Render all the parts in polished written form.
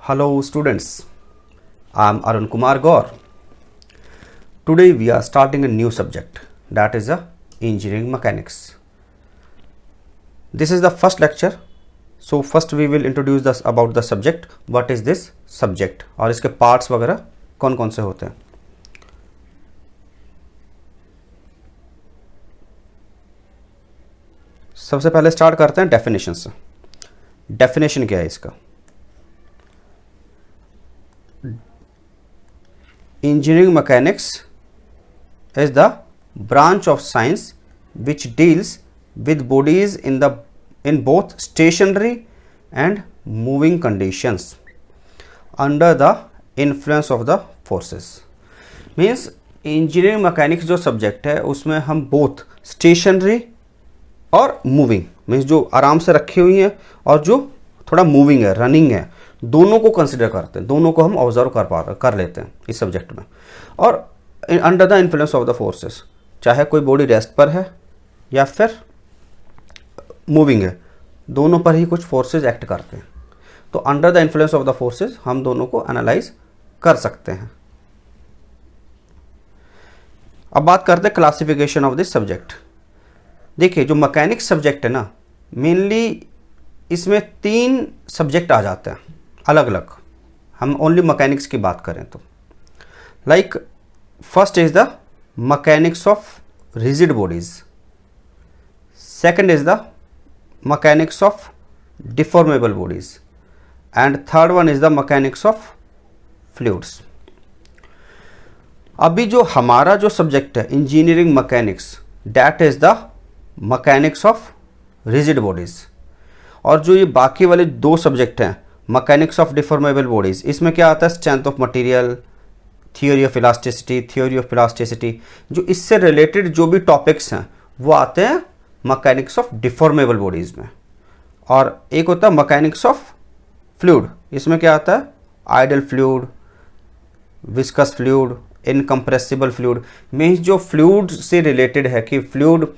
Hello students, I am Arun Kumar Gaur. Today we are starting a new subject, that is engineering mechanics. This is the first lecture. So first we will introduce this about the subject. What is this subject और इसके parts वगैरह कौन कौन से होते हैं. सबसे पहले स्टार्ट करते हैं डेफिनेशन से. डेफिनेशन क्या है इसका? Engineering mechanics is the branch of science which deals with bodies in both stationary and moving conditions under the influence of the forces. Means engineering mechanics जो subject है उसमें हम both stationary और moving means जो आराम से रखी हुई है और जो थोड़ा moving है, running है, दोनों को कंसिडर करते हैं, दोनों को हम ऑब्जर्व कर लेते हैं इस सब्जेक्ट में. और under the influence of the forces, चाहे कोई बॉडी रेस्ट पर है या फिर मूविंग है, दोनों पर ही कुछ फोर्सेस एक्ट करते हैं. तो under the influence of the forces हम दोनों को एनालाइज कर सकते हैं. अब बात करते हैं क्लासिफिकेशन ऑफ दिस सब्जेक्ट. देखिए जो मैकेनिक्स सब्जेक्ट है ना, मेनली इसमें 3 सब्जेक्ट आ जाते हैं अलग अलग. हम ओनली मैकेनिक्स की बात करें तो like first is the mechanics of rigid bodies, second is the mechanics of deformable bodies and third one is the mechanics of fluids. अभी जो हमारा जो सब्जेक्ट है engineering mechanics, that is the mechanics of rigid bodies. और जो ये बाकी वाले 2 सब्जेक्ट हैं मैकेनिक्स ऑफ डिफॉर्मेबल बॉडीज, इसमें क्या आता है? Strength of material, theory of elasticity, जो इससे रिलेटेड जो भी टॉपिक्स हैं वो आते हैं मैकेनिक्स ऑफ डिफॉर्मेबल बॉडीज में. और एक होता है मैकेनिक्स ऑफ फ्लूइड, इसमें क्या आता है? Ideal fluid, viscous fluid, incompressible fluid. Means जो फ्लूइड से रिलेटेड है कि फ्लूइड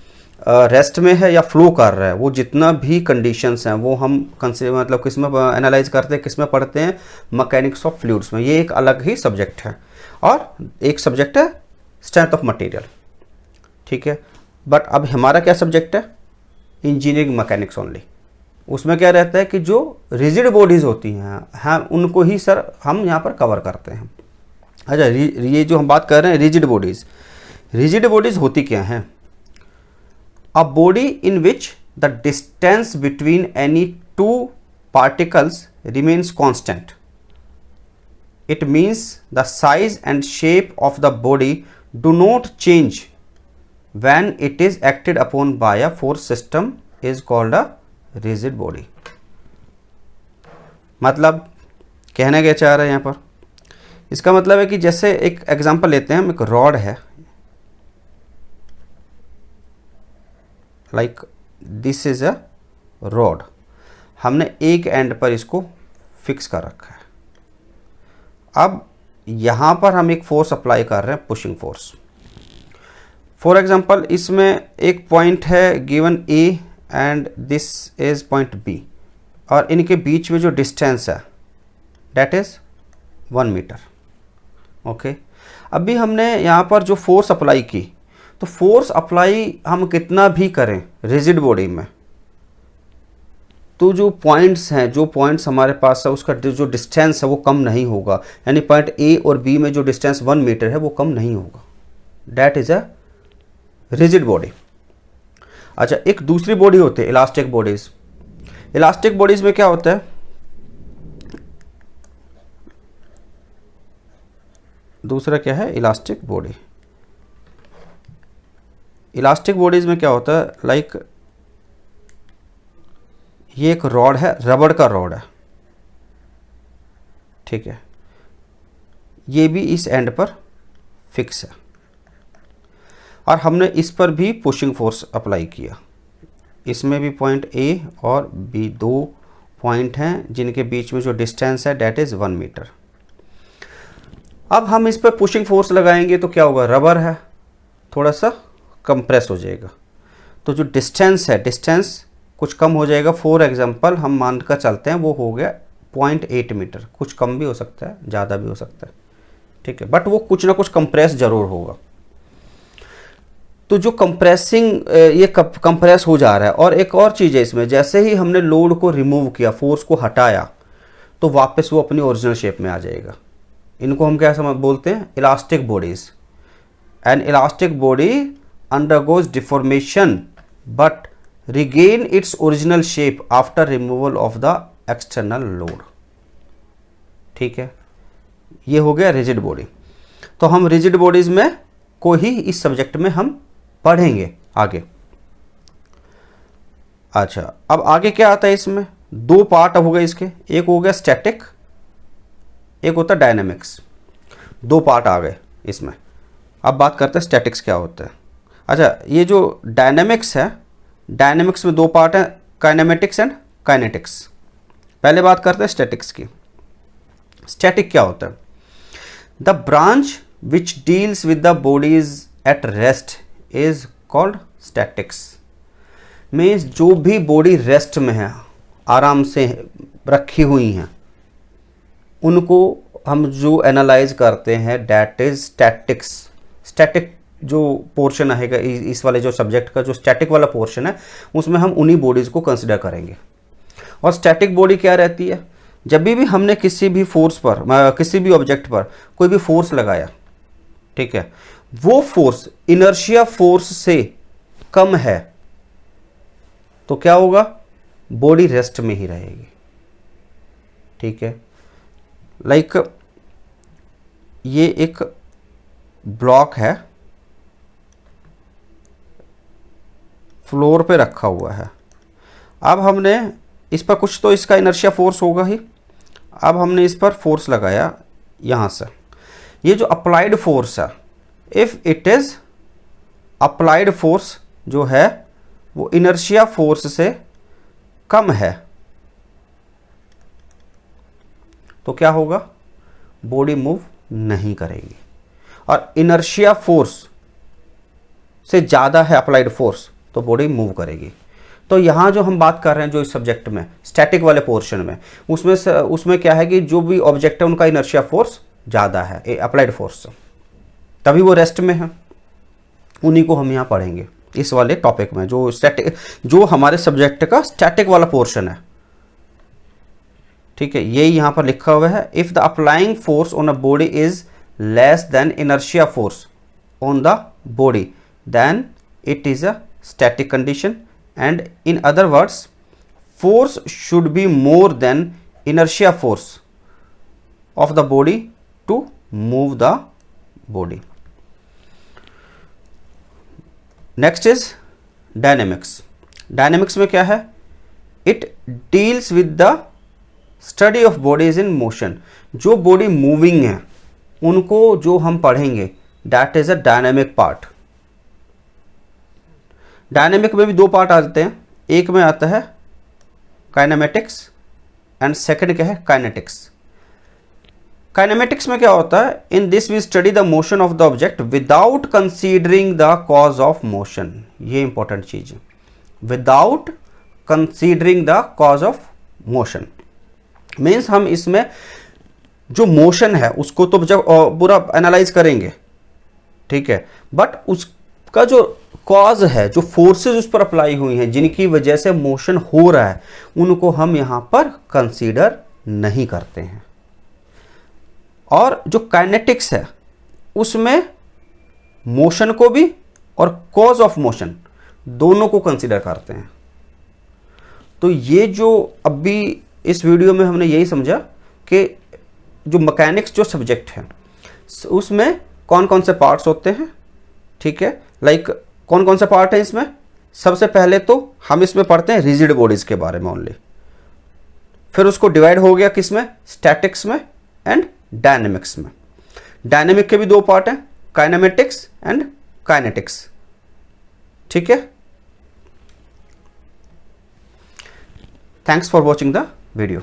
रेस्ट में है या फ्लो कर रहा है, वो जितना भी कंडीशंस हैं वो हम मतलब किस में एनालाइज करते हैं, किस में पढ़ते हैं? मैकेनिक्स ऑफ फ्लूइड्स में. ये एक अलग ही सब्जेक्ट है. और एक सब्जेक्ट है स्ट्रेंथ ऑफ मटेरियल, ठीक है. बट अब हमारा क्या सब्जेक्ट है? Engineering mechanics only. उसमें क्या रहता है कि जो रिजिड बॉडीज होती हैं हम उनको ही सर हम यहाँ पर कवर करते हैं. अच्छा, ये जो हम बात कर रहे हैं रिजिड बॉडीज होती क्या हैं? A body in which the distance between any 2 particles remains constant. It means the size and shape of the body do not change when it is acted upon by a force system is called a rigid body. मतलब कहना क्या चाह रहे हैं यहाँ पर? इसका मतलब है कि जैसे एक एग्जांपल लेते हैं हम, एक रॉड है, like this is a rod. हमने एक एंड पर इसको फिक्स कर रखा है. अब यहाँ पर हम एक फोर्स अप्लाई कर रहे हैं, पुशिंग फोर्स. फॉर एग्जांपल इसमें एक पॉइंट है given A and this is point B, और इनके बीच में जो डिस्टेंस है दैट इज 1 मीटर. ओके, अभी हमने यहाँ पर जो फोर्स अप्लाई की, तो फोर्स अप्लाई हम कितना भी करें रिजिड बॉडी में, तो जो पॉइंट्स हैं, जो पॉइंट्स हमारे पास है, उसका जो डिस्टेंस है वो कम नहीं होगा. यानी पॉइंट ए और बी में जो डिस्टेंस 1 मीटर है वो कम नहीं होगा. That is a rigid body. अच्छा, एक दूसरी बॉडी होती है इलास्टिक बॉडीज. इलास्टिक बॉडीज में क्या होता है? दूसरा क्या है? Elastic body. इलास्टिक बॉडीज में क्या होता है? लाइक ये एक रॉड है, रबड़ का रॉड है, ठीक है. ये भी इस एंड पर फिक्स है और हमने इस पर भी पुशिंग फोर्स अप्लाई किया. इसमें भी पॉइंट ए और बी 2 पॉइंट हैं जिनके बीच में जो डिस्टेंस है डेट इज 1 मीटर. अब हम इस पर पुशिंग फोर्स लगाएंगे तो क्या होगा? रबर है, थोड़ा सा कंप्रेस हो जाएगा. तो जो डिस्टेंस है, डिस्टेंस कुछ कम हो जाएगा. फॉर एग्जांपल हम मान कर चलते हैं वो हो गया 0.8 मीटर, कुछ कम भी हो सकता है, ज़्यादा भी हो सकता है, ठीक है, बट वो कुछ ना कुछ कंप्रेस जरूर होगा। तो जो कंप्रेसिंग ये कंप्रेस हो जा रहा है। और एक और चीज़ है इसमें, जैसे ही हमने लोड को रिमूव किया, फोर्स को हटाया, तो वापस वो अपनी ओरिजिनल शेप में आ जाएगा। इनको हम क्या समझ बोलते हैं, elastic bodies. N elastic body undergoes deformation but regain its original shape after removal of the external load, ठीक है। ये हो गया रिजिड बॉडी। तो हम रिजिड बॉडीज में को ही इस सब्जेक्ट में हम पढ़ेंगे आगे। अच्छा, अब आगे क्या आता है इसमें, दो पार्ट हो गए इसके, एक हो गया स्टैटिक, एक होता है डायनेमिक्स। दो पार्ट आ गए इसमें। अब बात करते हैं स्टैटिक्स क्या होता है। अच्छा, ये जो डायनेमिक्स है, डायनेमिक्स में दो पार्ट हैं, काइनेमेटिक्स एंड काइनेटिक्स। पहले बात करते हैं स्टैटिक्स की। स्टैटिक क्या होता है, the branch which deals with the bodies at rest is called statics. Means जो भी बॉडी रेस्ट में है, आराम से रखी हुई हैं, उनको हम जो एनालाइज करते हैं दैट इज स्टैटिक्स। स्टैटिक जो पोर्शन आएगा इस वाले जो सब्जेक्ट का, जो स्टैटिक वाला पोर्शन है, उसमें हम उन्हीं बॉडीज को कंसिडर करेंगे। और स्टैटिक बॉडी क्या रहती है, जब भी हमने किसी भी फोर्स पर, किसी भी ऑब्जेक्ट पर कोई भी फोर्स लगाया, ठीक है, वो फोर्स इनर्शिया फोर्स से कम है, तो क्या होगा, बॉडी रेस्ट में ही रहेगी, ठीक है। लाइक ये एक ब्लॉक है, फ्लोर पे रखा हुआ है। अब हमने इस पर कुछ तो इसका इनर्शिया फोर्स होगा ही। अब हमने इस पर फोर्स लगाया यहाँ से, ये जो अप्लाइड फोर्स है, if it is applied force जो है वो इनर्शिया फोर्स से कम है, तो क्या होगा, बॉडी मूव नहीं करेगी। और इनर्शिया फोर्स से ज़्यादा है अप्लाइड फोर्स, तो बॉडी मूव करेगी। तो यहाँ जो हम बात कर रहे हैं, जो इस सब्जेक्ट में स्टैटिक वाले पोर्शन में, उसमें क्या है कि जो भी ऑब्जेक्ट है उनका इनर्शिया फोर्स ज़्यादा है अप्लाइड फोर्स से, तभी वो रेस्ट में है। उन्हीं को हम यहाँ पढ़ेंगे इस वाले टॉपिक में, जो स्टैटिक, जो हमारे सब्जेक्ट का स्टैटिक वाला पोर्शन है, ठीक है। यही यहाँ पर लिखा हुआ है, if the applying force on a body is less than inertia force on the body then it is a static condition, and in other words force should be more than inertia force of the body to move the body. Next is dynamics. Dynamics में क्या है, it deals with the study of bodies in motion. जो body moving है उनको जो हम पढ़ेंगे that is a dynamic part. Dynamic में भी दो पार्ट आ जाते हैं, एक में आता है काइनेमेटिक्स एंड सेकंड क्या है, काइनेटिक्स। काइनेमेटिक्स में क्या होता है, in this we study the motion of the object without considering the cause of motion. ये इंपॉर्टेंट चीज है, without considering the cause of motion. Means हम इसमें जो मोशन है उसको तो जब पूरा एनालाइज करेंगे, ठीक है, बट उसका जो कॉज है, जो फोर्सेस उस पर अप्लाई हुई हैं, जिनकी वजह से मोशन हो रहा है, उनको हम यहां पर कंसीडर नहीं करते हैं। और जो काइनेटिक्स है उसमें मोशन को भी और कॉज ऑफ मोशन दोनों को कंसीडर करते हैं। तो ये जो अभी इस वीडियो में हमने यही समझा कि जो मैकेनिक्स जो सब्जेक्ट है उसमें कौन कौन से पार्ट्स होते हैं, ठीक है। लाइक कौन कौन से पार्ट है इसमें, सबसे पहले तो हम इसमें पढ़ते हैं रिजिड बॉडीज के बारे में ओनली, फिर उसको डिवाइड हो गया किसमें, स्टैटिक्स में एंड डायनेमिक्स में। डायनेमिक के भी दो पार्ट हैं, काइनेमेटिक्स एंड काइनेटिक्स, ठीक है। Thanks for watching the video.